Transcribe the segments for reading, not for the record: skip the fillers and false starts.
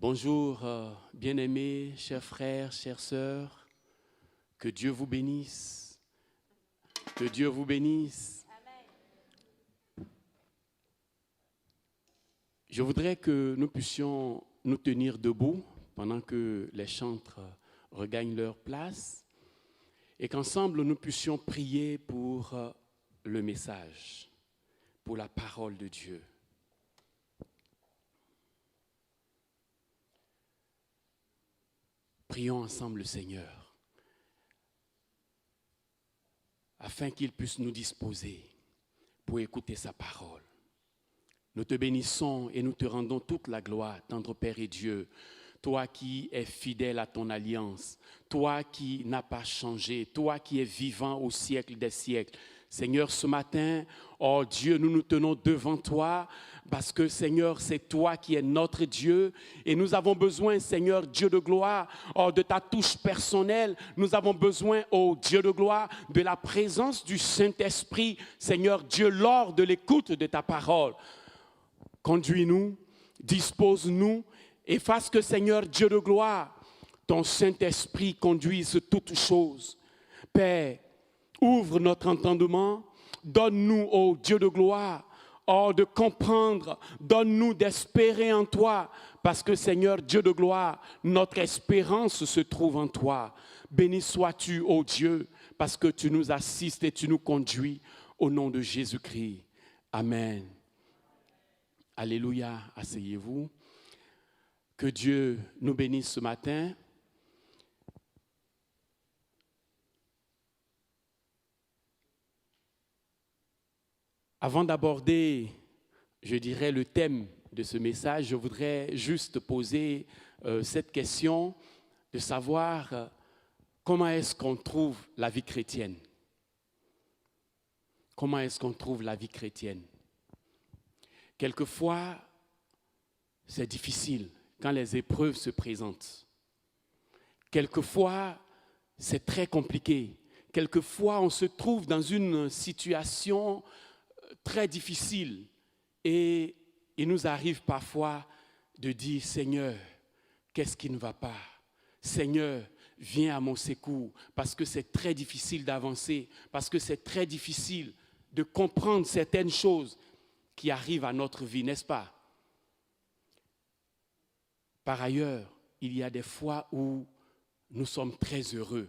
Bonjour, bien-aimés, chers frères, chères sœurs. Que Dieu vous bénisse. Que Dieu vous bénisse. Je voudrais que nous puissions nous tenir debout pendant que les chantres regagnent leur place et qu'ensemble nous puissions prier pour le message, pour la parole de Dieu. Prions ensemble le Seigneur, afin qu'il puisse nous disposer pour écouter sa parole. Nous te bénissons et nous te rendons toute la gloire, tendre Père et Dieu, toi qui es fidèle à ton alliance, toi qui n'as pas changé, toi qui es vivant au siècle des siècles. Seigneur, ce matin, oh Dieu, nous nous tenons devant toi parce que, Seigneur, c'est toi qui es notre Dieu et nous avons besoin, Seigneur, Dieu de gloire, oh, de ta touche personnelle. Nous avons besoin, oh Dieu de gloire, de la présence du Saint-Esprit, Seigneur Dieu, lors de l'écoute de ta parole. Conduis-nous, dispose-nous et fasse que, Seigneur Dieu de gloire, ton Saint-Esprit conduise toutes choses. Père, ouvre notre entendement, donne-nous, ô Dieu de gloire, de comprendre, donne-nous d'espérer en toi, parce que, Seigneur Dieu de gloire, notre espérance se trouve en toi. Béni sois-tu, ô Dieu, parce que tu nous assistes et tu nous conduis au nom de Jésus-Christ. Amen. Alléluia, asseyez-vous. Que Dieu nous bénisse ce matin. Avant d'aborder, je dirais, le thème de ce message, je voudrais juste poser cette question de savoir comment est-ce qu'on trouve la vie chrétienne. Comment est-ce qu'on trouve la vie chrétienne? Quelquefois, c'est difficile quand les épreuves se présentent. Quelquefois, c'est très compliqué. Quelquefois, on se trouve dans une situation très difficile et il nous arrive parfois de dire « Seigneur, qu'est-ce qui ne va pas? Seigneur, viens à mon secours » parce que c'est très difficile d'avancer, parce que c'est très difficile de comprendre certaines choses qui arrivent à notre vie, n'est-ce pas? Par ailleurs, il y a des fois où nous sommes très heureux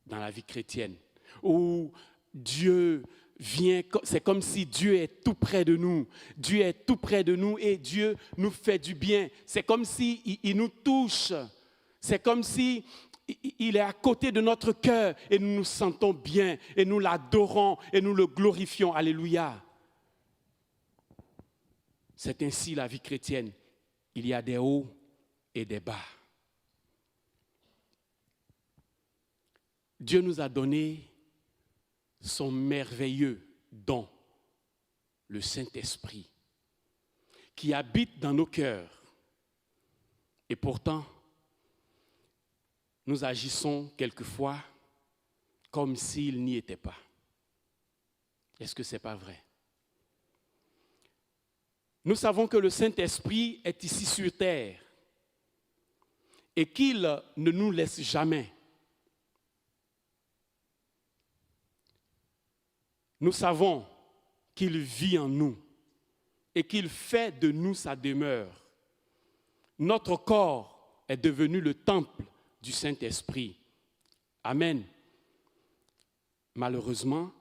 dans la vie chrétienne, où Dieu vient, c'est comme si Dieu est tout près de nous. Dieu est tout près de nous et Dieu nous fait du bien. C'est comme s'il nous touche. C'est comme si il est à côté de notre cœur et nous nous sentons bien et nous l'adorons et nous le glorifions. Alléluia. C'est ainsi la vie chrétienne. Il y a des hauts et des bas. Dieu nous a donné son merveilleux don, le Saint-Esprit, qui habite dans nos cœurs. Et pourtant, nous agissons quelquefois comme s'il n'y était pas. Est-ce que ce n'est pas vrai? Nous savons que le Saint-Esprit est ici sur terre et qu'il ne nous laisse jamais. Nous savons qu'il vit en nous et qu'il fait de nous sa demeure. Notre corps est devenu le temple du Saint-Esprit. Amen. Malheureusement,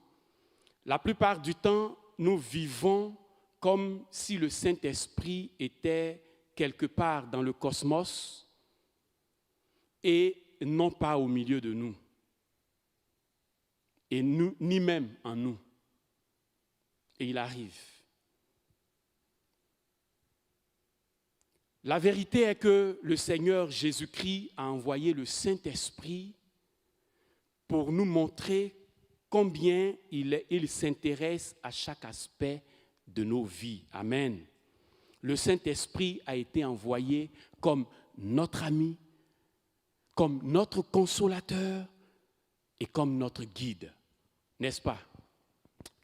la plupart du temps, nous vivons comme si le Saint-Esprit était quelque part dans le cosmos et non pas au milieu de nous, et nous, ni même en nous. Et il arrive. La vérité est que le Seigneur Jésus-Christ a envoyé le Saint-Esprit pour nous montrer combien il s'intéresse à chaque aspect de nos vies. Amen. Le Saint-Esprit a été envoyé comme notre ami, comme notre consolateur et comme notre guide. N'est-ce pas?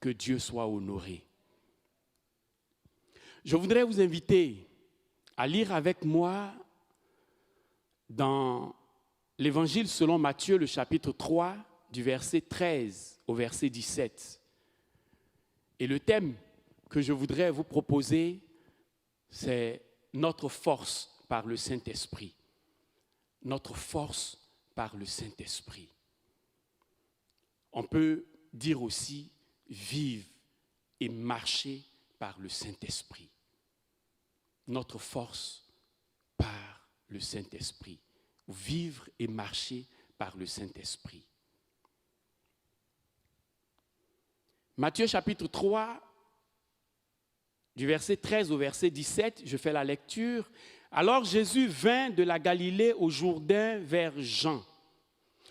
Que Dieu soit honoré. Je voudrais vous inviter à lire avec moi dans l'Évangile selon Matthieu, le chapitre 3, du verset 13 au verset 17. Et le thème que je voudrais vous proposer, c'est notre force par le Saint-Esprit. Notre force par le Saint-Esprit. On peut dire aussi vivre et marcher par le Saint-Esprit. Notre force par le Saint-Esprit. Vivre et marcher par le Saint-Esprit. Matthieu chapitre 3, du verset 13 au verset 17, je fais la lecture. Alors Jésus vint de la Galilée au Jourdain vers Jean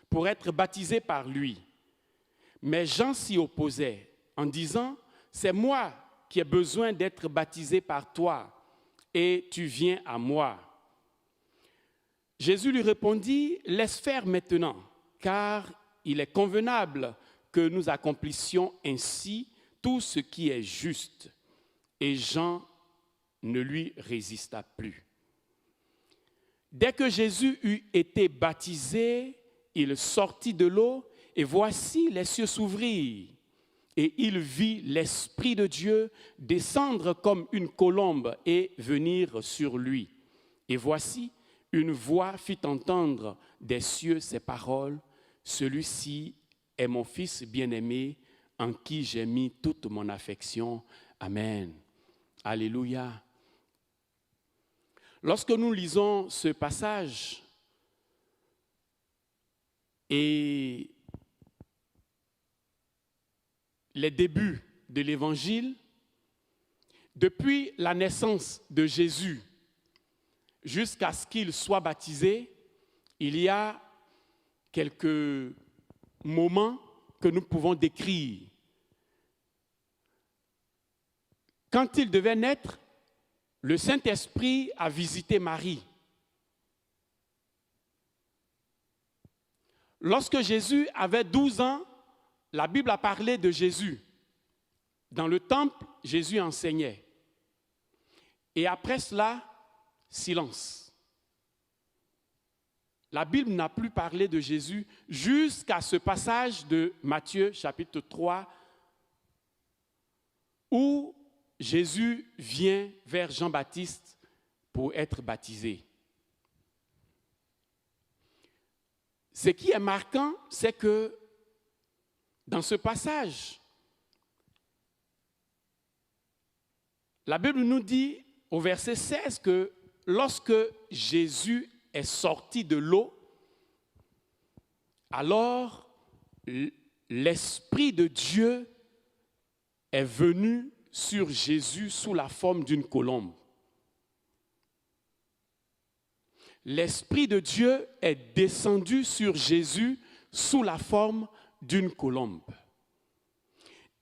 pour être baptisé par lui. Mais Jean s'y opposait en disant, « C'est moi qui ai besoin d'être baptisé par toi, et tu viens à moi. » Jésus lui répondit, « Laisse faire maintenant, car il est convenable que nous accomplissions ainsi tout ce qui est juste. » Et Jean ne lui résista plus. Dès que Jésus eut été baptisé, il sortit de l'eau, et voici les cieux s'ouvrirent. Et il vit l'Esprit de Dieu descendre comme une colombe et venir sur lui. Et voici, une voix fit entendre des cieux ces paroles, « Celui-ci est mon Fils bien-aimé, en qui j'ai mis toute mon affection. Amen. » Alléluia. Lorsque nous lisons ce passage et les débuts de l'Évangile, depuis la naissance de Jésus jusqu'à ce qu'il soit baptisé, il y a quelques moments que nous pouvons décrire. Quand il devait naître, le Saint-Esprit a visité Marie. Lorsque Jésus avait 12 ans, la Bible a parlé de Jésus. Dans le temple, Jésus enseignait. Et après cela, silence. La Bible n'a plus parlé de Jésus jusqu'à ce passage de Matthieu chapitre 3 où Jésus vient vers Jean-Baptiste pour être baptisé. Ce qui est marquant, c'est que dans ce passage, la Bible nous dit au verset 16 que lorsque Jésus est sorti de l'eau, alors l'Esprit de Dieu est venu sur Jésus sous la forme d'une colombe. L'Esprit de Dieu est descendu sur Jésus sous la forme d'une colombe.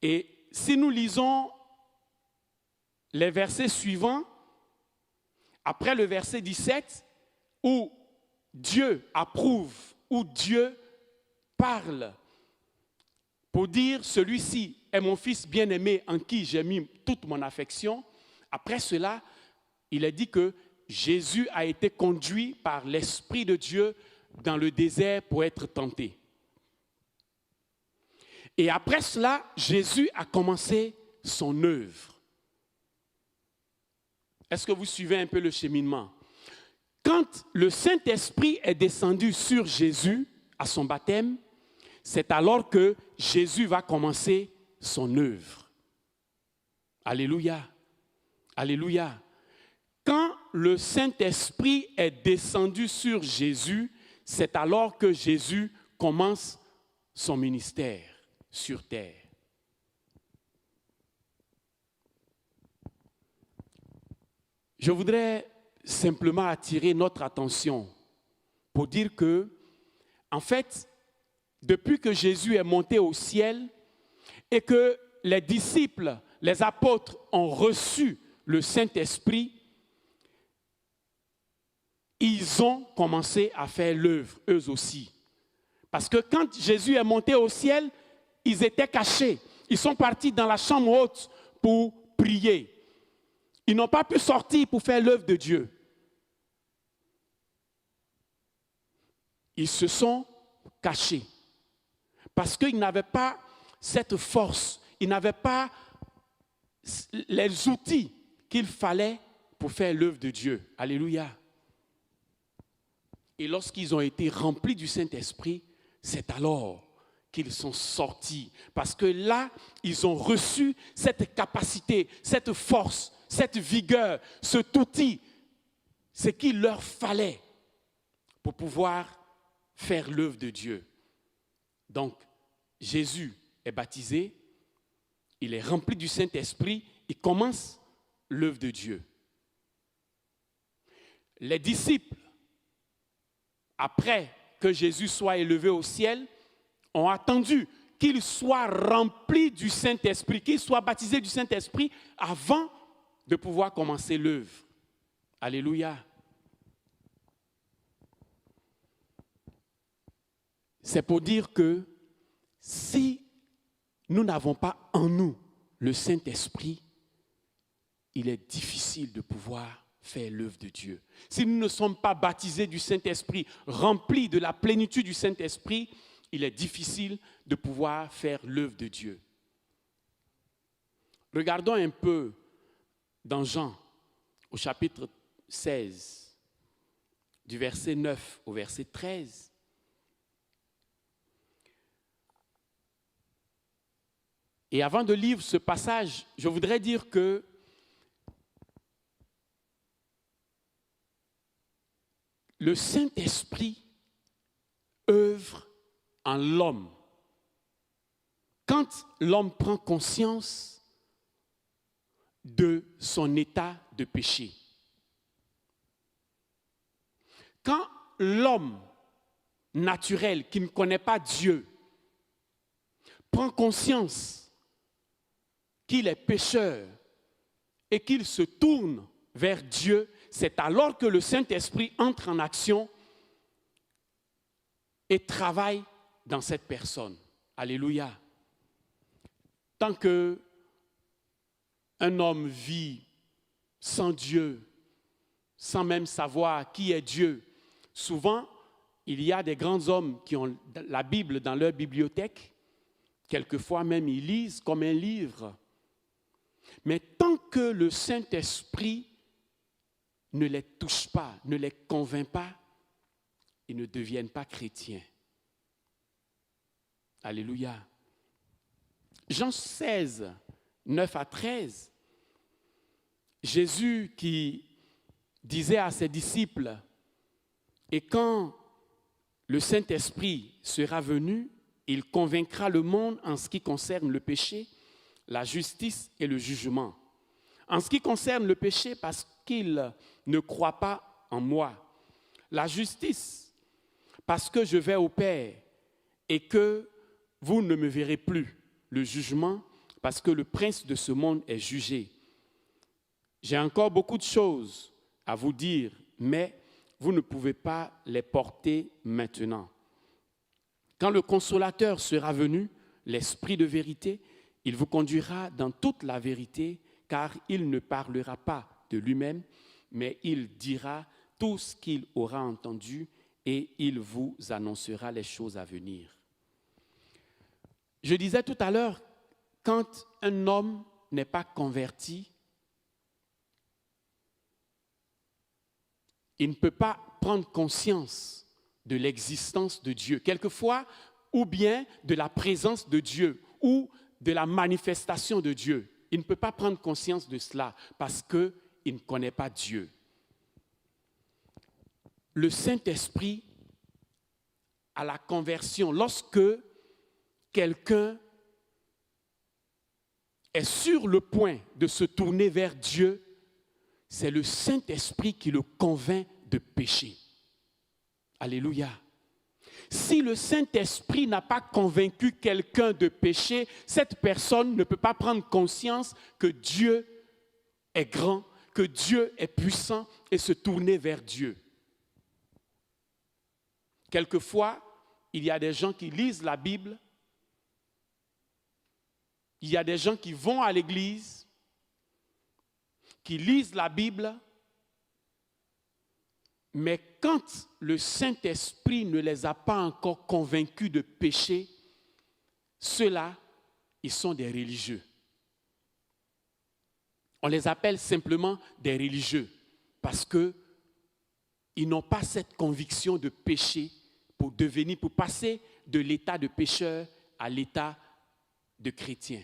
Et si nous lisons les versets suivants, après le verset 17, où Dieu approuve, où Dieu parle pour dire « Celui-ci est mon Fils bien-aimé en qui j'ai mis toute mon affection », après cela, il est dit que Jésus a été conduit par l'Esprit de Dieu dans le désert pour être tenté. Et après cela, Jésus a commencé son œuvre. Est-ce que vous suivez un peu le cheminement? Quand le Saint-Esprit est descendu sur Jésus à son baptême, c'est alors que Jésus va commencer son œuvre. Alléluia. Alléluia. Quand le Saint-Esprit est descendu sur Jésus, c'est alors que Jésus commence son ministère sur terre. Je voudrais simplement attirer notre attention pour dire que, en fait, depuis que Jésus est monté au ciel et que les disciples, les apôtres ont reçu le Saint-Esprit, ils ont commencé à faire l'œuvre, eux aussi. Parce que quand Jésus est monté au ciel, ils étaient cachés. Ils sont partis dans la chambre haute pour prier. Ils n'ont pas pu sortir pour faire l'œuvre de Dieu. ils se sont cachés parce qu'ils n'avaient pas cette force, ils n'avaient pas les outils qu'il fallait pour faire l'œuvre de Dieu. Alléluia. Et lorsqu'ils ont été remplis du Saint-Esprit, c'est alors qu'ils sont sortis. Parce que là, ils ont reçu cette capacité, cette force, cette vigueur, cet outil, ce qu'il leur fallait pour pouvoir faire l'œuvre de Dieu. Donc, Jésus est baptisé, il est rempli du Saint-Esprit, il commence l'œuvre de Dieu. Les disciples, après que Jésus soit élevé au ciel, ont attendu qu'il soit rempli du Saint-Esprit, qu'il soit baptisé du Saint-Esprit avant de pouvoir commencer l'œuvre. Alléluia. C'est pour dire que si nous n'avons pas en nous le Saint-Esprit, il est difficile de pouvoir faire l'œuvre de Dieu. Si nous ne sommes pas baptisés du Saint-Esprit, remplis de la plénitude du Saint-Esprit, il est difficile de pouvoir faire l'œuvre de Dieu. Regardons un peu dans Jean, au chapitre 16, du verset 9 au verset 13. Et avant de lire ce passage, je voudrais dire que le Saint-Esprit œuvre en l'homme. Quand l'homme prend conscience de son état de péché. Quand l'homme naturel qui ne connaît pas Dieu prend conscience qu'il est pécheur et qu'il se tourne vers Dieu, c'est alors que le Saint-Esprit entre en action et travaille dans cette personne. Alléluia. Tant qu'un homme vit sans Dieu, sans même savoir qui est Dieu, souvent, il y a des grands hommes qui ont la Bible dans leur bibliothèque. Quelquefois même, ils lisent comme un livre. Mais tant que le Saint-Esprit ne les touche pas, ne les convainc pas, ils ne deviennent pas chrétiens. Alléluia. Jean 16, 9 à 13, Jésus qui disait à ses disciples, « Et quand le Saint-Esprit sera venu, il convaincra le monde en ce qui concerne le péché, la justice et le jugement. En ce qui concerne le péché, parce qu'il ne croit pas en moi. La justice, parce que je vais au Père et que vous ne me verrez plus. Le jugement, parce que le prince de ce monde est jugé. J'ai encore beaucoup de choses à vous dire, mais vous ne pouvez pas les porter maintenant. Quand le Consolateur sera venu, l'Esprit de vérité, il vous conduira dans toute la vérité, car il ne parlera pas de lui-même, mais il dira tout ce qu'il aura entendu et il vous annoncera les choses à venir. Je disais tout à l'heure, quand un homme n'est pas converti, il ne peut pas prendre conscience de l'existence de Dieu, quelquefois, ou bien de la présence de Dieu, ou de la manifestation de Dieu. Il ne peut pas prendre conscience de cela parce qu'il ne connaît pas Dieu. Le Saint-Esprit, à la conversion, lorsque quelqu'un est sur le point de se tourner vers Dieu, c'est le Saint-Esprit qui le convainc de pécher. Alléluia. Si le Saint-Esprit n'a pas convaincu quelqu'un de péché, cette personne ne peut pas prendre conscience que Dieu est grand, que Dieu est puissant et se tourner vers Dieu. Quelquefois, il y a des gens qui lisent la Bible, il y a des gens qui vont à l'église, qui lisent la Bible, Mais quand le Saint-Esprit ne les a pas encore convaincus de péché, ceux-là, ils sont des religieux. On les appelle simplement des religieux parce qu'ils n'ont pas cette conviction de péché pour passer de l'état de pécheur à l'état de chrétien.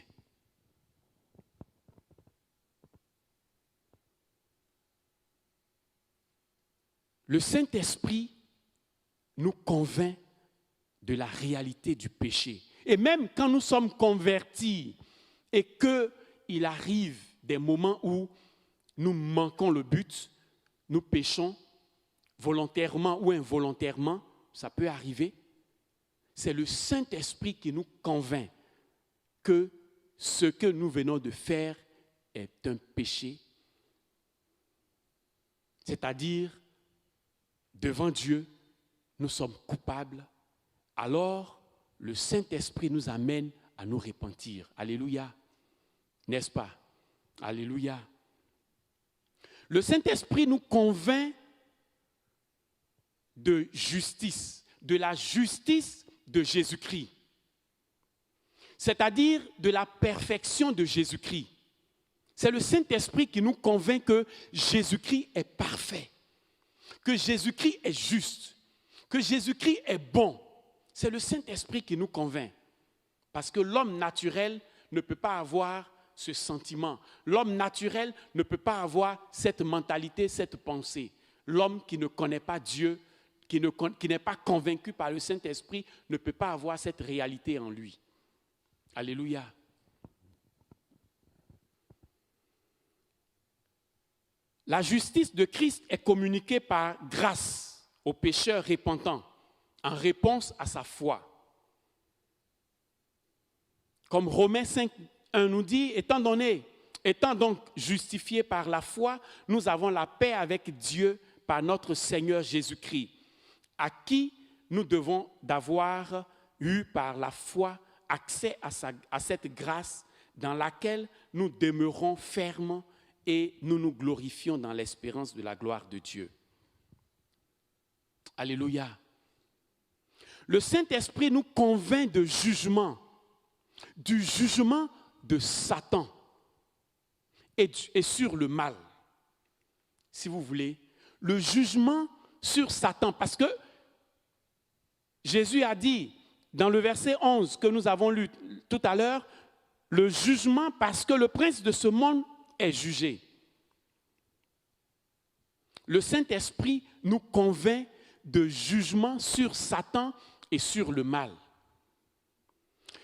Le Saint-Esprit nous convainc de la réalité du péché. Et même quand nous sommes convertis et qu'il arrive des moments où nous manquons le but, nous péchons volontairement ou involontairement, ça peut arriver. C'est le Saint-Esprit qui nous convainc que ce que nous venons de faire est un péché. C'est-à-dire, devant Dieu, nous sommes coupables. Alors, le Saint-Esprit nous amène à nous repentir. Alléluia. N'est-ce pas? Alléluia. Le Saint-Esprit nous convainc de justice, de la justice de Jésus-Christ. C'est-à-dire de la perfection de Jésus-Christ. C'est le Saint-Esprit qui nous convainc que Jésus-Christ est parfait, que Jésus-Christ est juste, que Jésus-Christ est bon. C'est le Saint-Esprit qui nous convainc. Parce que l'homme naturel ne peut pas avoir ce sentiment. L'homme naturel ne peut pas avoir cette mentalité, cette pensée. L'homme qui ne connaît pas Dieu, qui n'est pas convaincu par le Saint-Esprit, ne peut pas avoir cette réalité en lui. Alléluia. La justice de Christ est communiquée par grâce aux pécheurs repentants en réponse à sa foi. Comme Romains 5:1 nous dit, étant donc justifiés par la foi, nous avons la paix avec Dieu par notre Seigneur Jésus-Christ, à qui nous devons d'avoir eu par la foi accès à cette grâce dans laquelle nous demeurons fermes et nous nous glorifions dans l'espérance de la gloire de Dieu. Alléluia. Le Saint-Esprit nous convainc de jugement, du jugement de Satan et sur le mal. Si vous voulez, le jugement sur Satan, parce que Jésus a dit dans le verset 11 que nous avons lu tout à l'heure, le jugement parce que le prince de ce monde est jugé. Le Saint-Esprit nous convainc de jugement sur Satan et sur le mal.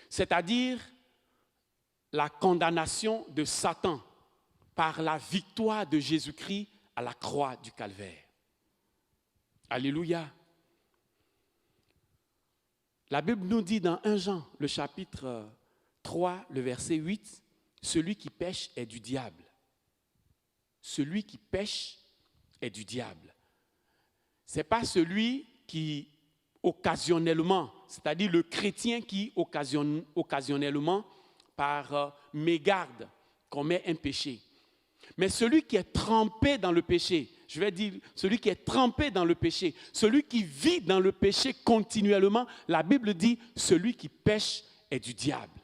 C'est-à-dire la condamnation de Satan par la victoire de Jésus-Christ à la croix du Calvaire. Alléluia. La Bible nous dit dans 1 Jean, le chapitre 3, le verset 8, « Celui qui pêche est du diable. » Celui qui pêche est du diable. Ce n'est pas celui qui occasionnellement, c'est-à-dire le chrétien qui occasionnellement, par mégarde, commet un péché. Mais celui qui est trempé dans le péché, je vais dire celui qui est trempé dans le péché, celui qui vit dans le péché continuellement, la Bible dit, celui qui pêche est du diable.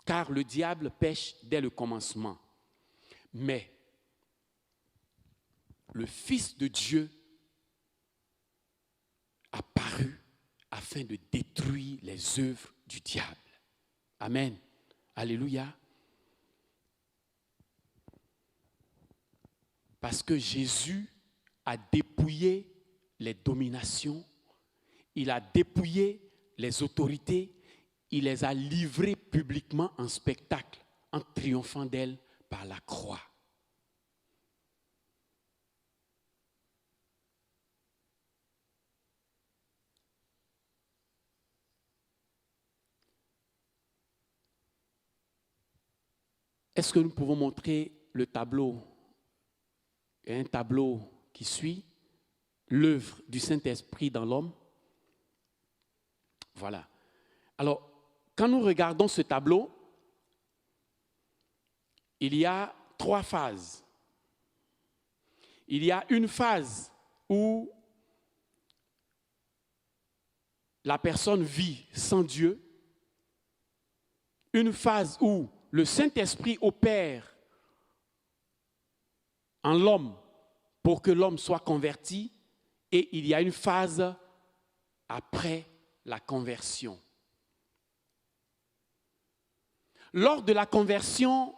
Car le diable pêche dès le commencement. Mais le Fils de Dieu apparu afin de détruire les œuvres du diable. Amen. Alléluia. Parce que Jésus a dépouillé les dominations, il a dépouillé les autorités, il les a livrées publiquement en spectacle, en triomphant d'elles par la croix. Est-ce que nous pouvons montrer le tableau? Il y a un tableau qui suit l'œuvre du Saint-Esprit dans l'homme. Voilà. Alors, quand nous regardons ce tableau, il y a 3 phases. Il y a une phase où la personne vit sans Dieu, une phase où le Saint-Esprit opère en l'homme pour que l'homme soit converti, et il y a une phase après la conversion. Lors de la conversion,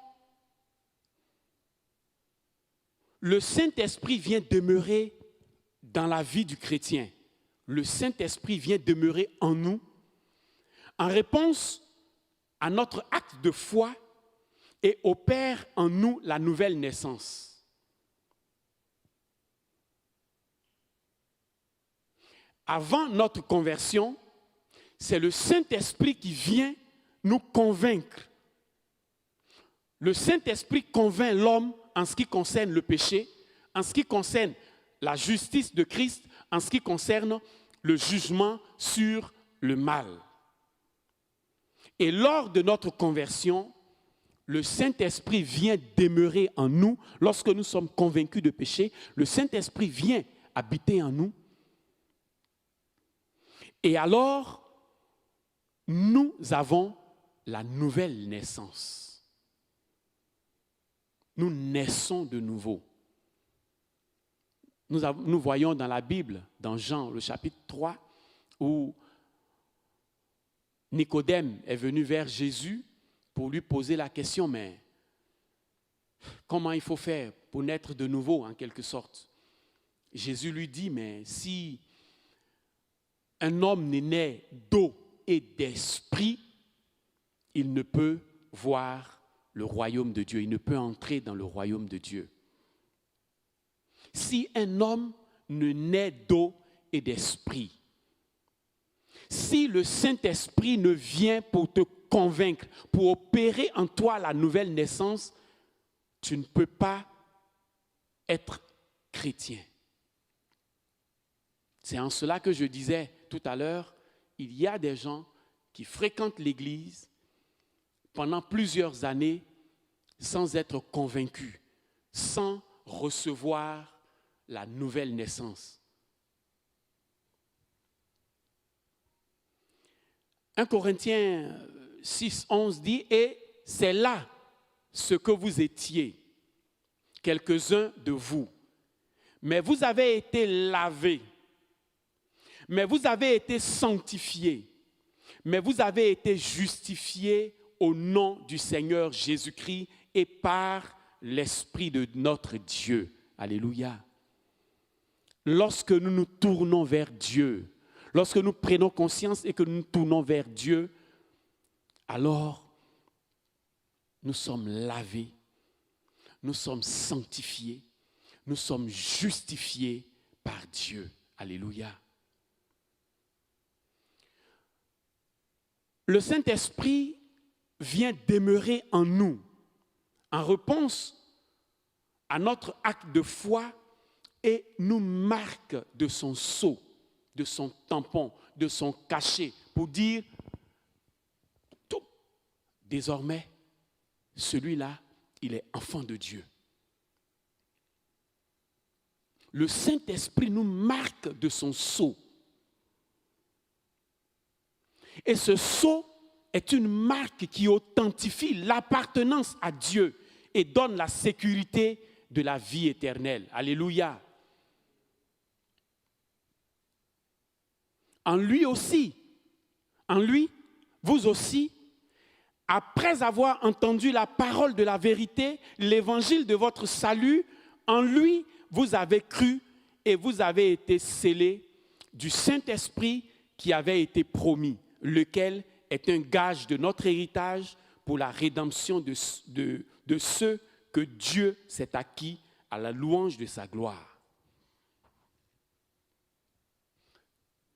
le Saint-Esprit vient demeurer dans la vie du chrétien. Le Saint-Esprit vient demeurer en nous en réponse à notre acte de foi et opère en nous la nouvelle naissance. Avant notre conversion, c'est le Saint-Esprit qui vient nous convaincre. Le Saint-Esprit convainc l'homme en ce qui concerne le péché, en ce qui concerne la justice de Christ, en ce qui concerne le jugement sur le mal. Et lors de notre conversion, le Saint-Esprit vient demeurer en nous. Lorsque nous sommes convaincus de péché, le Saint-Esprit vient habiter en nous. Et alors, nous avons la nouvelle naissance. Nous naissons de nouveau. Nous voyons dans la Bible, dans Jean, le chapitre 3, où Nicodème est venu vers Jésus pour lui poser la question, mais comment il faut faire pour naître de nouveau, en quelque sorte? Jésus lui dit, mais si un homme n'est né d'eau et d'esprit, il ne peut voir le royaume de Dieu, il ne peut entrer dans le royaume de Dieu. Si un homme ne naît d'eau et d'esprit, si le Saint-Esprit ne vient pour te convaincre, pour opérer en toi la nouvelle naissance, tu ne peux pas être chrétien. C'est en cela que je disais tout à l'heure, il y a des gens qui fréquentent l'Église pendant plusieurs années sans être convaincus, sans recevoir la nouvelle naissance. 1 Corinthiens 6, 11 dit, « Et c'est là ce que vous étiez, quelques-uns de vous. Mais vous avez été lavés, mais vous avez été sanctifiés, mais vous avez été justifiés au nom du Seigneur Jésus-Christ et par l'Esprit de notre Dieu. » Alléluia. Lorsque nous nous tournons vers Dieu, lorsque nous prenons conscience et que nous nous tournons vers Dieu, alors nous sommes lavés, nous sommes sanctifiés, nous sommes justifiés par Dieu. Alléluia. Le Saint-Esprit vient demeurer en nous en réponse à notre acte de foi et nous marque de son sceau, de son tampon, de son cachet, pour dire, tout, désormais, celui-là, il est enfant de Dieu. Le Saint-Esprit nous marque de son sceau. Et ce sceau est une marque qui authentifie l'appartenance à Dieu et donne la sécurité de la vie éternelle. Alléluia. En lui aussi, en lui, vous aussi, après avoir entendu la parole de la vérité, l'évangile de votre salut, en lui, vous avez cru et vous avez été scellés du Saint-Esprit qui avait été promis, lequel est un gage de notre héritage pour la rédemption de ceux que Dieu s'est acquis à la louange de sa gloire.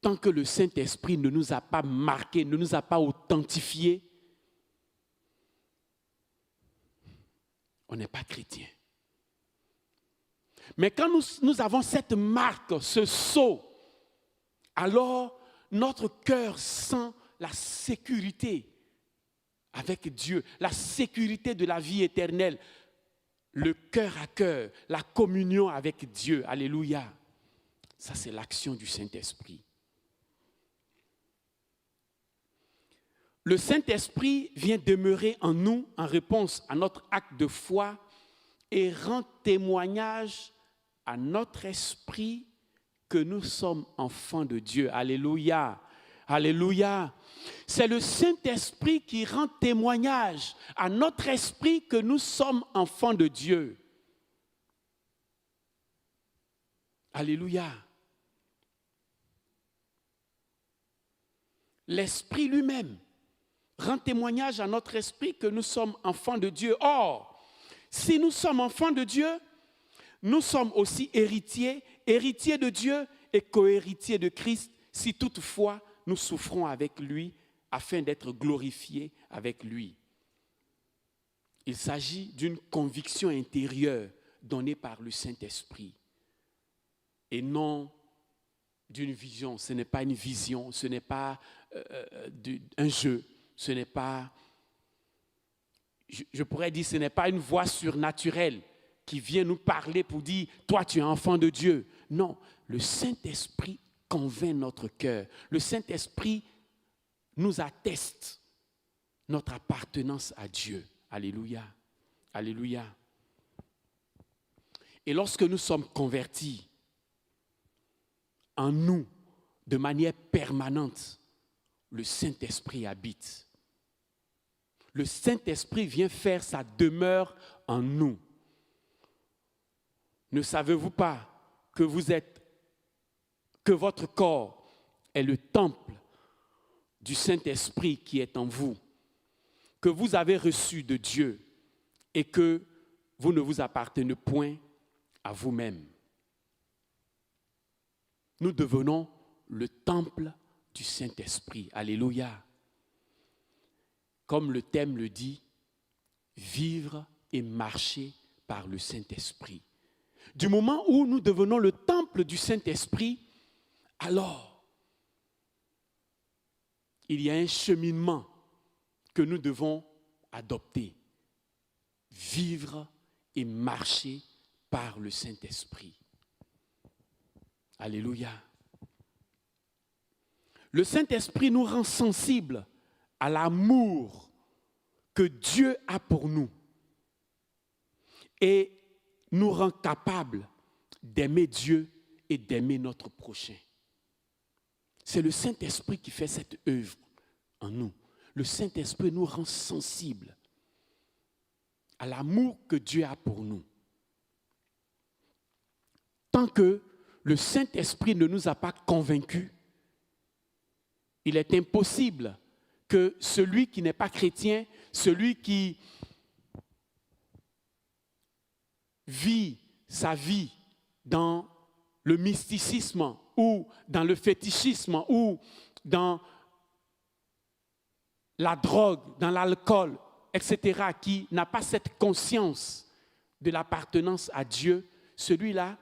Tant que le Saint-Esprit ne nous a pas marqués, ne nous a pas authentifiés, on n'est pas chrétien. Mais quand nous avons cette marque, ce sceau, alors notre cœur sent la sécurité avec Dieu, la sécurité de la vie éternelle, le cœur à cœur, la communion avec Dieu. Alléluia. Ça, c'est l'action du Saint-Esprit. Le Saint-Esprit vient demeurer en nous en réponse à notre acte de foi et rend témoignage à notre esprit que nous sommes enfants de Dieu. Alléluia. Alléluia. C'est le Saint-Esprit qui rend témoignage à notre esprit que nous sommes enfants de Dieu. Alléluia. L'Esprit lui-même rend témoignage à notre esprit que nous sommes enfants de Dieu. Or, si nous sommes enfants de Dieu, nous sommes aussi héritiers, héritiers de Dieu et co-héritiers de Christ, si toutefois nous souffrons avec lui afin d'être glorifiés avec lui. Il s'agit d'une conviction intérieure donnée par le Saint-Esprit et non d'une vision. Ce n'est pas une vision, ce n'est pas un jeu, ce n'est pas, je pourrais dire, ce n'est pas une voix surnaturelle qui vient nous parler pour dire « toi tu es enfant de Dieu ». Non, le Saint-Esprit convainc notre cœur. Le Saint-Esprit nous atteste notre appartenance à Dieu. Alléluia. Alléluia. Et lorsque nous sommes convertis en nous de manière permanente, le Saint-Esprit habite. Le Saint-Esprit vient faire sa demeure en nous. Ne savez-vous pas que votre corps est le temple du Saint-Esprit qui est en vous, que vous avez reçu de Dieu et que vous ne vous appartenez point à vous-même. Nous devenons le temple du Saint-Esprit. Alléluia. Comme le thème le dit, vivre et marcher par le Saint-Esprit. Du moment où nous devenons le temple du Saint-Esprit, alors il y a un cheminement que nous devons adopter. Vivre et marcher par le Saint-Esprit. Alléluia. Le Saint-Esprit nous rend sensibles à l'amour que Dieu a pour nous et nous rend capables d'aimer Dieu et d'aimer notre prochain. C'est le Saint-Esprit qui fait cette œuvre en nous. Le Saint-Esprit nous rend sensibles à l'amour que Dieu a pour nous. Tant que le Saint-Esprit ne nous a pas convaincus, il est impossible que celui qui n'est pas chrétien, celui qui vit sa vie dans le mysticisme ou dans le fétichisme ou dans la drogue, dans l'alcool, etc., qui n'a pas cette conscience de l'appartenance à Dieu, celui-là,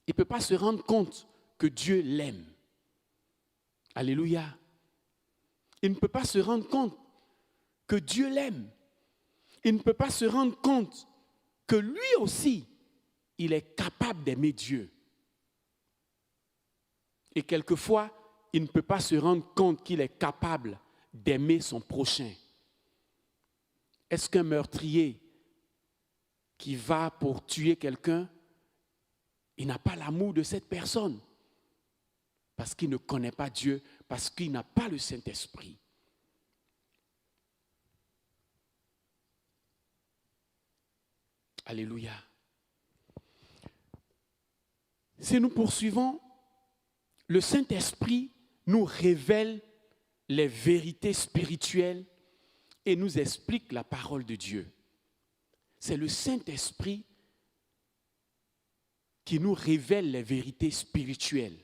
il ne peut pas se rendre compte que Dieu l'aime. Alléluia. Il ne peut pas se rendre compte que Dieu l'aime. Il ne peut pas se rendre compte que lui aussi, il est capable d'aimer Dieu. Et quelquefois, il ne peut pas se rendre compte qu'il est capable d'aimer son prochain. Est-ce qu'un meurtrier qui va pour tuer quelqu'un, il n'a pas l'amour de cette personne? Parce qu'il ne connaît pas Dieu, parce qu'il n'a pas le Saint-Esprit. Alléluia. Si nous poursuivons, le Saint-Esprit nous révèle les vérités spirituelles et nous explique la parole de Dieu. C'est le Saint-Esprit qui nous révèle les vérités spirituelles.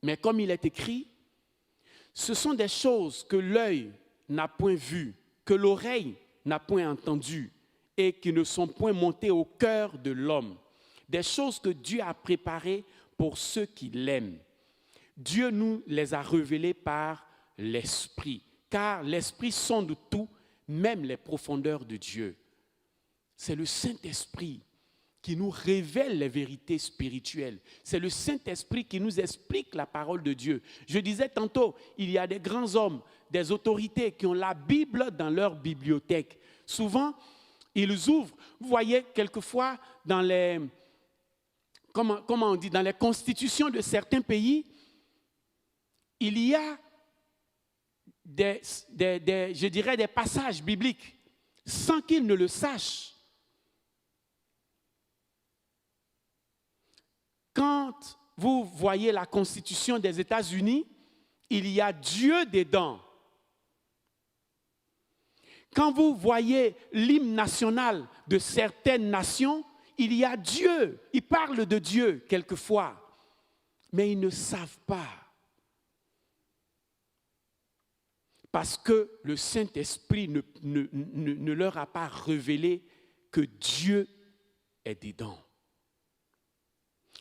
Mais comme il est écrit, ce sont des choses que l'œil n'a point vues, que l'oreille n'a point entendues et qui ne sont point montées au cœur de l'homme. Des choses que Dieu a préparées pour ceux qui l'aiment. Dieu nous les a révélées par l'Esprit, car l'Esprit sonde tout, même les profondeurs de Dieu. C'est le Saint-Esprit qui nous révèle les vérités spirituelles. C'est le Saint-Esprit qui nous explique la parole de Dieu. Je disais tantôt, il y a des grands hommes, des autorités qui ont la Bible dans leur bibliothèque. Souvent, ils ouvrent. Vous voyez, quelquefois, dans les, comment on dit, dans les constitutions de certains pays, il y a je dirais des passages bibliques sans qu'ils ne le sachent. Quand vous voyez la Constitution des États-Unis, il y a Dieu dedans. Quand vous voyez l'hymne national de certaines nations, il y a Dieu. Ils parlent de Dieu quelquefois, mais ils ne savent pas. Parce que le Saint-Esprit ne leur a pas révélé que Dieu est dedans.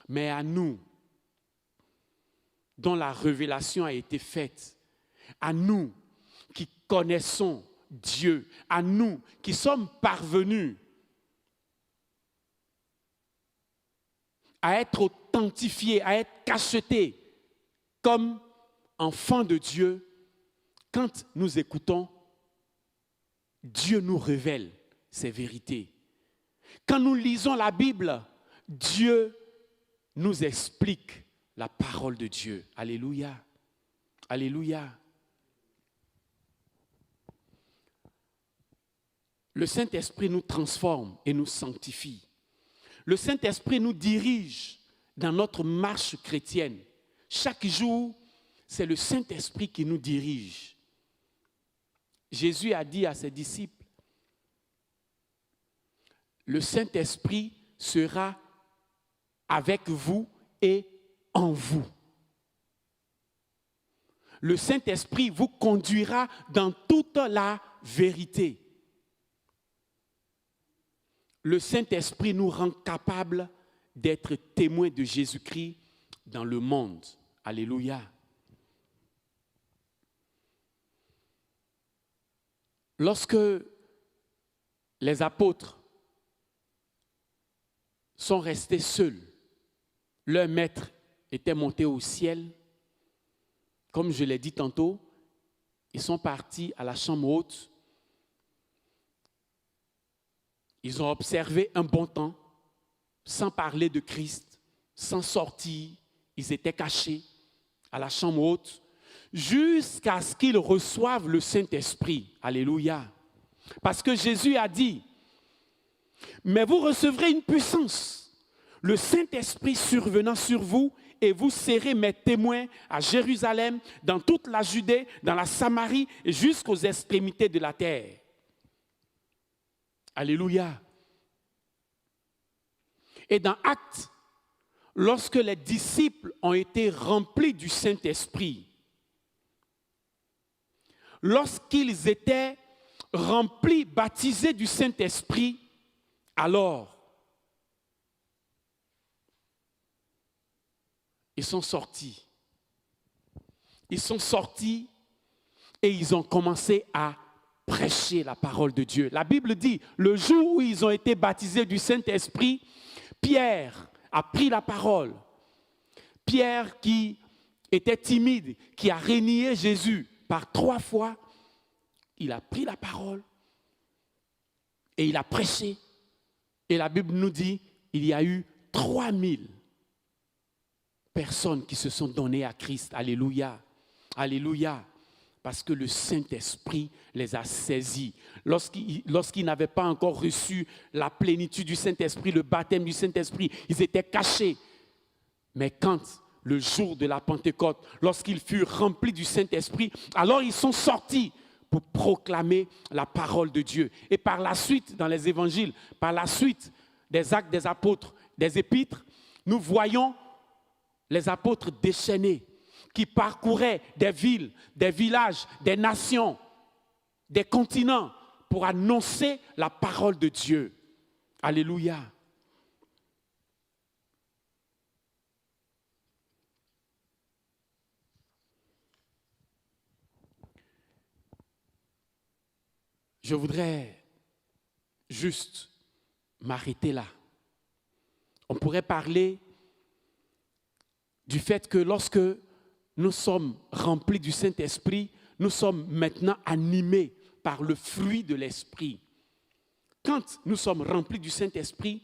Mais à nous, dont la révélation a été faite, à nous qui connaissons Dieu, à nous qui sommes parvenus à être authentifiés, à être cachetés comme enfants de Dieu, quand nous écoutons, Dieu nous révèle ses vérités. Quand nous lisons la Bible, Dieu nous explique la parole de Dieu. Alléluia. Alléluia. Le Saint-Esprit nous transforme et nous sanctifie. Le Saint-Esprit nous dirige dans notre marche chrétienne. Chaque jour, c'est le Saint-Esprit qui nous dirige. Jésus a dit à ses disciples, le Saint-Esprit sera avec vous et en vous. Le Saint-Esprit vous conduira dans toute la vérité. Le Saint-Esprit nous rend capables d'être témoins de Jésus-Christ dans le monde. Alléluia. Lorsque les apôtres sont restés seuls, leur maître était monté au ciel, comme je l'ai dit tantôt, ils sont partis à la chambre haute. Ils ont observé un bon temps, sans parler de Christ, sans sortir. Ils étaient cachés à la chambre haute, jusqu'à ce qu'ils reçoivent le Saint-Esprit. Alléluia. Parce que Jésus a dit, mais vous recevrez une puissance, le Saint-Esprit survenant sur vous, et vous serez mes témoins à Jérusalem, dans toute la Judée, dans la Samarie et jusqu'aux extrémités de la terre. Alléluia. Et dans Actes, lorsque les disciples ont été remplis du Saint-Esprit, lorsqu'ils étaient remplis, baptisés du Saint-Esprit, alors ils sont sortis. Ils sont sortis et ils ont commencé à prêcher la parole de Dieu. La Bible dit, le jour où ils ont été baptisés du Saint-Esprit, Pierre a pris la parole. Pierre qui était timide, qui a renié Jésus par 3 fois, il a pris la parole et il a prêché. Et la Bible nous dit, il y a eu 3000 personnes qui se sont données à Christ. Alléluia. Alléluia. Parce que le Saint-Esprit les a saisis. Lorsqu'ils n'avaient pas encore reçu la plénitude du Saint-Esprit, le baptême du Saint-Esprit, ils étaient cachés. Mais quand, le jour de la Pentecôte, lorsqu'ils furent remplis du Saint-Esprit, alors ils sont sortis pour proclamer la parole de Dieu. Et par la suite, dans les évangiles, par la suite des actes des apôtres, des épîtres, nous voyons les apôtres déchaînés qui parcouraient des villes, des villages, des nations, des continents pour annoncer la parole de Dieu. Alléluia. Je voudrais juste m'arrêter là On pourrait parler du fait que lorsque nous sommes remplis du Saint-Esprit, nous sommes maintenant animés par le fruit de l'Esprit. Quand nous sommes remplis du Saint-Esprit,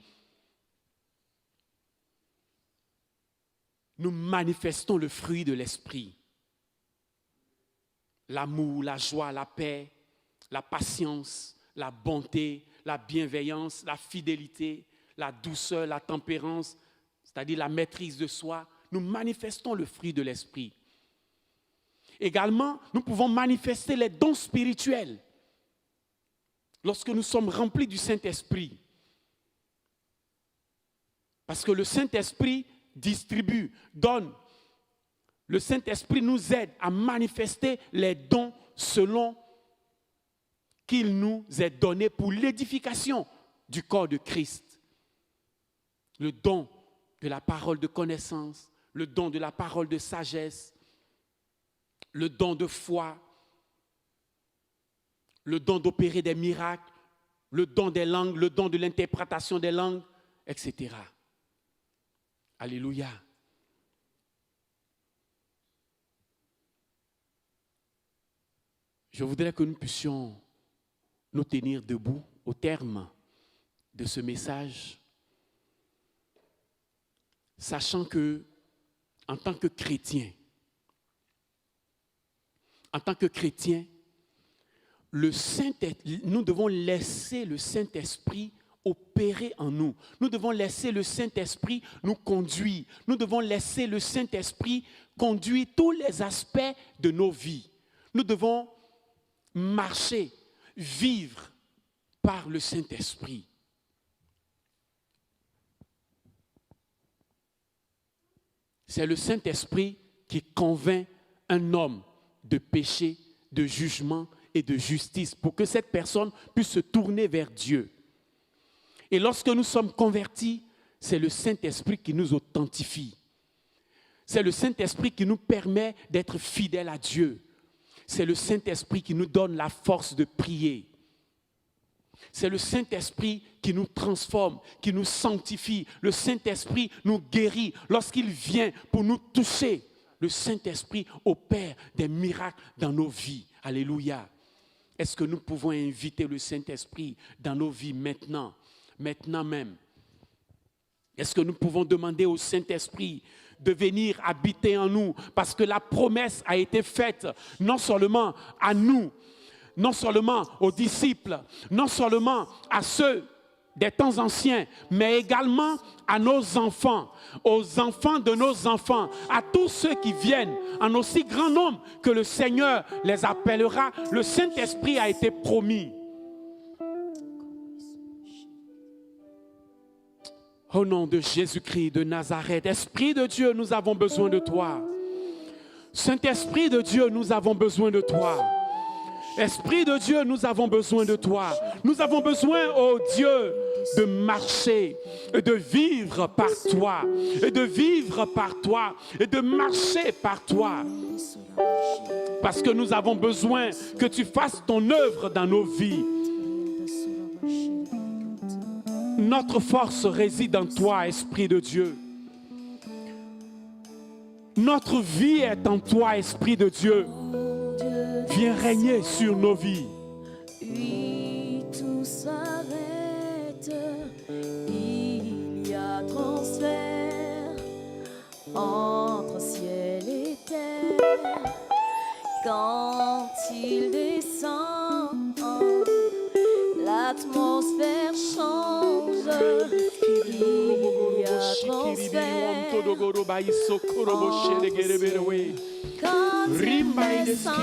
nous manifestons le fruit de l'Esprit. L'amour, la joie, la paix, la patience, la bonté, la bienveillance, la fidélité, la douceur, la tempérance, c'est-à-dire la maîtrise de soi. Nous manifestons le fruit de l'Esprit. Également, nous pouvons manifester les dons spirituels lorsque nous sommes remplis du Saint-Esprit. Parce que le Saint-Esprit distribue, donne. Le Saint-Esprit nous aide à manifester les dons selon qu'il nous est donné pour l'édification du corps de Christ. Le don de la parole de connaissance, le don de la parole de sagesse, le don de foi, le don d'opérer des miracles, le don des langues, le don de l'interprétation des langues, etc. Alléluia. Je voudrais que nous puissions nous tenir debout au terme de ce message, sachant que, en tant que chrétien, nous devons laisser le Saint-Esprit opérer en nous. Nous devons laisser le Saint-Esprit nous conduire. Nous devons laisser le Saint-Esprit conduire tous les aspects de nos vies. Nous devons marcher, vivre par le Saint-Esprit. C'est le Saint-Esprit qui convainc un homme de péché, de jugement et de justice pour que cette personne puisse se tourner vers Dieu. Et lorsque nous sommes convertis, c'est le Saint-Esprit qui nous authentifie. C'est le Saint-Esprit qui nous permet d'être fidèles à Dieu. C'est le Saint-Esprit qui nous donne la force de prier. C'est le Saint-Esprit qui nous transforme, qui nous sanctifie. Le Saint-Esprit nous guérit lorsqu'il vient pour nous toucher. Le Saint-Esprit opère des miracles dans nos vies. Alléluia. Est-ce que nous pouvons inviter le Saint-Esprit dans nos vies maintenant, maintenant même? Est-ce que nous pouvons demander au Saint-Esprit de venir habiter en nous? Parce que la promesse a été faite non seulement à nous, non seulement aux disciples, non seulement à ceux des temps anciens, mais également à nos enfants, aux enfants de nos enfants, à tous ceux qui viennent, en aussi grand nombre que le Seigneur les appellera. Le Saint-Esprit a été promis. Au nom de Jésus-Christ de Nazareth, Esprit de Dieu, nous avons besoin de toi. Saint-Esprit de Dieu, nous avons besoin de toi. Esprit de Dieu, nous avons besoin de toi. Nous avons besoin, oh Dieu, de marcher et de vivre par toi. Et de vivre par toi. Et de marcher par toi. Parce que nous avons besoin que tu fasses ton œuvre dans nos vies. Notre force réside en toi, Esprit de Dieu. Notre vie est en toi, Esprit de Dieu. Viens régner sur nos vies. Oui, tout s'arrête. Il y a transfert entre ciel et terre. Quand il descend, l'atmosphère change. Il y a transfert. Quand il descend,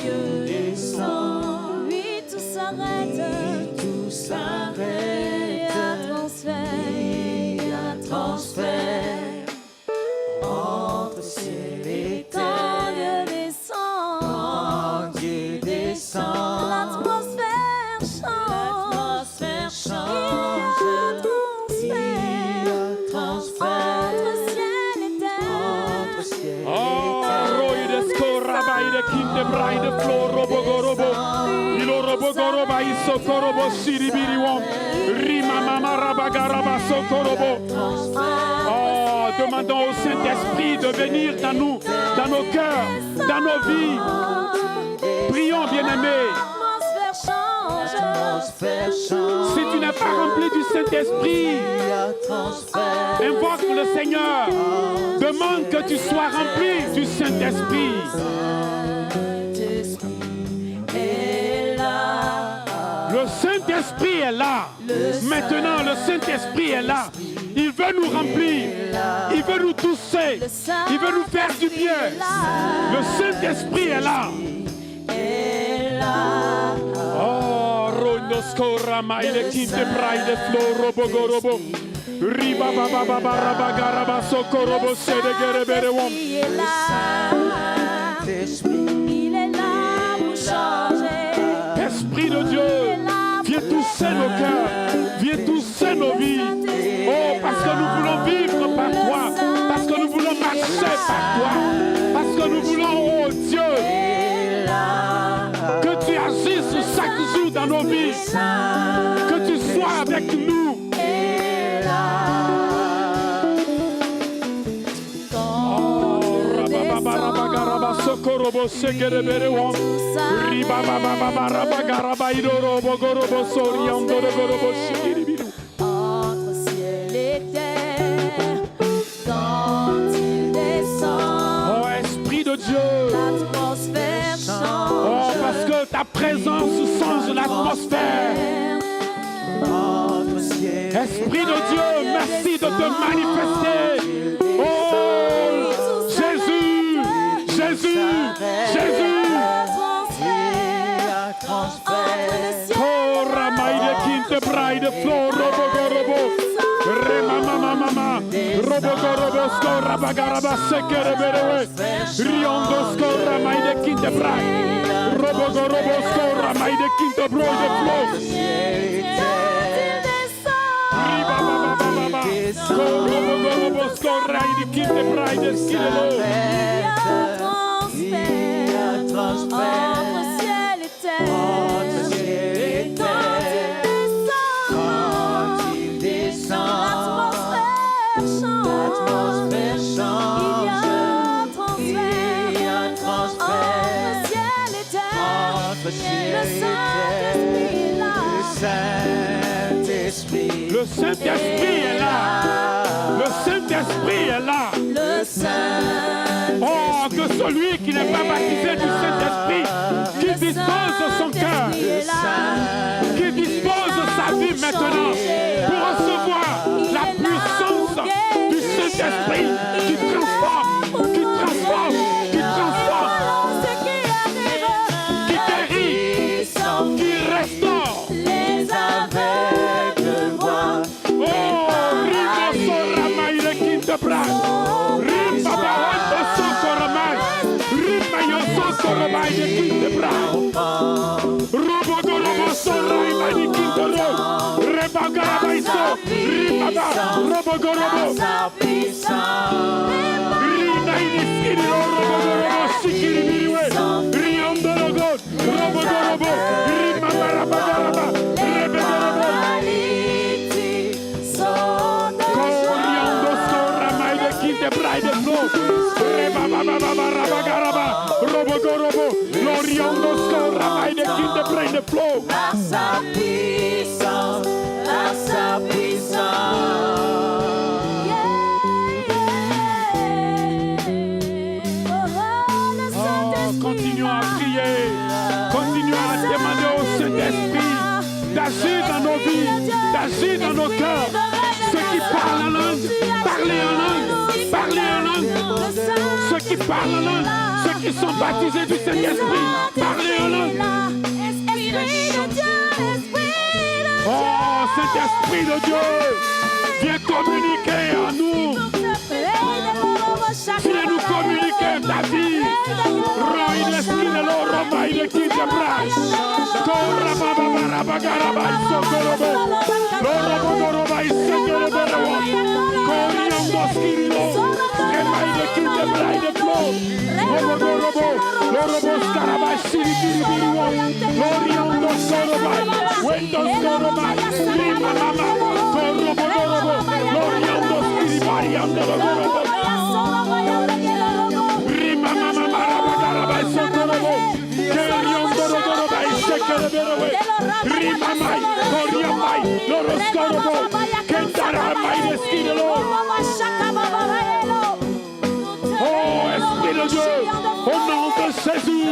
Dieu descend. Oui, tout s'arrête. Tout s'arrête. Il y a transfert. Il y a transfert entre ciel et terre. Quand Dieu descend. Quand Dieu descend. L'atmosphère change. L'atmosphère change. Il y a transfert entre ciel et terre. Oh, Roides Korabaide Kinde Braide Floro Bogorobo. Ilo Robogoroba Isokorobo Siribiriwom. Oh, demandons au Saint-Esprit de venir dans nous, dans nos cœurs, dans nos vies. Prions, bien-aimés. Si tu n'es pas rempli du Saint-Esprit, invoque le Seigneur. Demande que tu sois rempli du Saint-Esprit. Le Saint-Esprit est là. Maintenant, le Saint-Esprit est là. Il veut nous remplir. Il veut nous tousser. Il veut nous faire du bien. Le Saint-Esprit est là. Oh, Ronoscora, Maile, Kinte, Braide, Floro, Bogorobo. Riba, Baba, Baba, Rabagaraba, Sokorobo, Sede, Gerebere, Wom. Il est là pour changer. Esprit de Dieu, viens tousser nos cœurs, viens tousser nos vies. Oh, parce que nous voulons vivre par toi, parce que nous voulons marcher par toi, parce que nous voulons, oh Dieu, que tu agisses chaque jour dans nos vies, que tu sois avec nous. Sokorobo segerebere wom riba baba baba raba garaba idoro bogorobo soriando gorobo shikiribiru. Entre ciel et terre, quand il descend, Oh Esprit de Dieu, l'atmosphère change. oh parce que ta présence change l'atmosphère. Esprit de Dieu, merci de te manifester. Oh Jésus, Jésus, Jésus. Oh Ramaïde Kinte Braide Flo Robo Gorobo Remama Mama Robo Gorobo Skora Bagaraba Sekereberewe Riondo Skora Maïde Kinte Braide Robo Gorobo Skora Maïde Kinte Broide Flo Riba Baba Baba Robo Gorobo Skora Maïde Kinte Braide Skilelo. Entre ciel et terre, quand il descend, l'atmosphère change. Il y a un transfert entre ciel et terre. Le Saint-Esprit est là. Le Saint-Esprit est là. Le Saint-Esprit. Oh, que celui qui n'est pas baptisé du Saint-Esprit, qui dispose son cœur, qui dispose sa vie maintenant pour recevoir la puissance du Saint-Esprit qui transforme, qui transforme, qui transforme, qui guérit, qui restaure. Les aveugles voient. Oh, Rigo Soramaïre Quintebra, Rimbabawando Sokoramai, Rimayo Sokoramai Quintebra, Robogorobo Soraimai Quintero, Rebagarabaiso, Ribaba, Robogorobo, Rinaini Robogorobo, Sikiriwe, Riondorogo, Robogorobo, Rimabarabagaraba, Rebegorobo. Bride flow, Reba Baba Baba Rabagaraba, Robogorobo, Loriondo Scora, by the King the Bride flow. À sa puissance, à sa puissance. Oh, continuons à prier, continuons à demander au Saint-Esprit d'agir dans nos vies, d'agir dans nos cœurs. Ceux qui parlent en langue, parlez en langue, parlez en langue. Ceux qui parlent en langue, ceux qui sont baptisés du Saint-Esprit, parlez en langue. Oh, Saint-Esprit de Dieu, viens communiquer à nous. Viens nous communiquer ta vie. Roi l'esquina lo Roma il Kinte Brai. Corra Baba Rabagaraba Sokorobo. Loro Boroba Sokorobo. Corriamo Skirilo. Rema il Kinte multiply the flow. Robo, robo, robo, scarabai, sirikiribiriwo. Loriando sorobai, wendo sorobai, lima mama, korobo, robo, loriando skiribariando robo. Rima mama maraba carabai, sotorobo, keriondo robo, sekereberewe. Rima mai, koriamai, loro scorobo, kentaramai deskirelo. Oh, Esprit de Dieu, au nom de Jésus,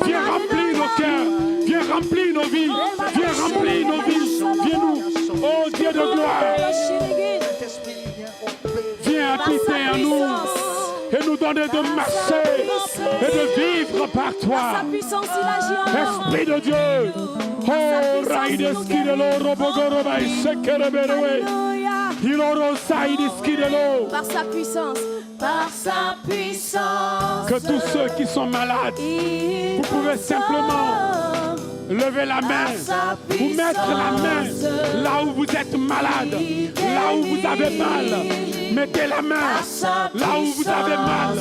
viens remplir nos cœurs, viens remplir nos vies, viens remplir nos vies, viens nous, oh Dieu de gloire, viens habiter en nous et nous donner de marcher et de vivre par toi. Esprit de Dieu, oh Raïdeskidelo, Robogoroba, Sekereberewe, Iloro Saïdeskidelo. Par sa puissance. Par sa puissance. Que tous ceux qui sont malades, vous pouvez simplement lever la main, vous mettre la main là où vous êtes malade, là où vous avez mal. Mettez la main là où vous avez mal.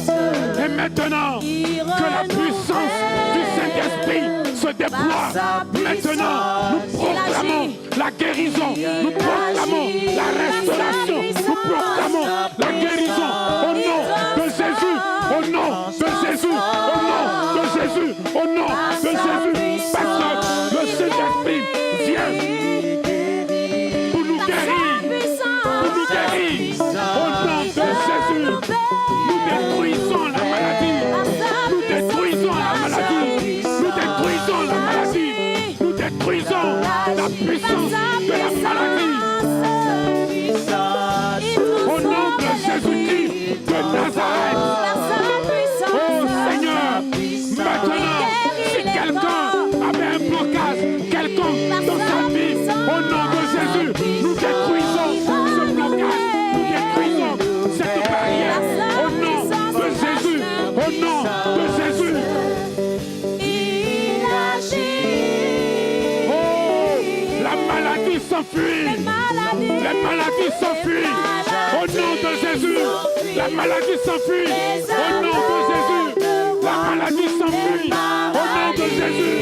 Et maintenant, que la puissance du Saint-Esprit se déploie. Maintenant, nous proclamons la guérison, nous proclamons la restauration, nous proclamons la guérison au nom de Jésus, au nom de Jésus, au nom de Jésus, au nom de Jésus, parce que le Saint-Esprit vient pour nous guérir, au nom de Jésus. Nous détruisons la maladie, nous détruisons la maladie, nous détruisons la maladie, nous détruisons la puissance de la maladie. Au nom de Jésus-Christ de Nazareth. Oh Seigneur, maintenant, si quelqu'un avait un blocage quelconque dans sa vie, au nom de Jésus, nous détruisons ce blocage, nous détruisons cette barrière. Au nom de Jésus, au nom de Jésus. Oh, la maladie s'enfuit. Les maladies s'enfuient. Au nom de Jésus, la maladie s'enfuit. Au nom de Jésus, la maladie s'enfuit. Au nom de Jésus.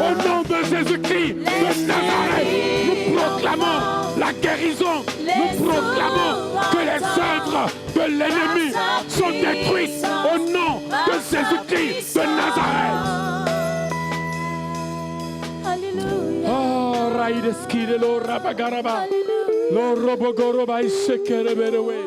Au nom de Jésus-Christ de Nazareth, nous proclamons la guérison. Nous proclamons que les œuvres de l'ennemi sont détruites. Au nom de Jésus-Christ de Nazareth. Oh, Raïdeskidelo Rabagaraba. Lo Robogoroba Isekereberewe.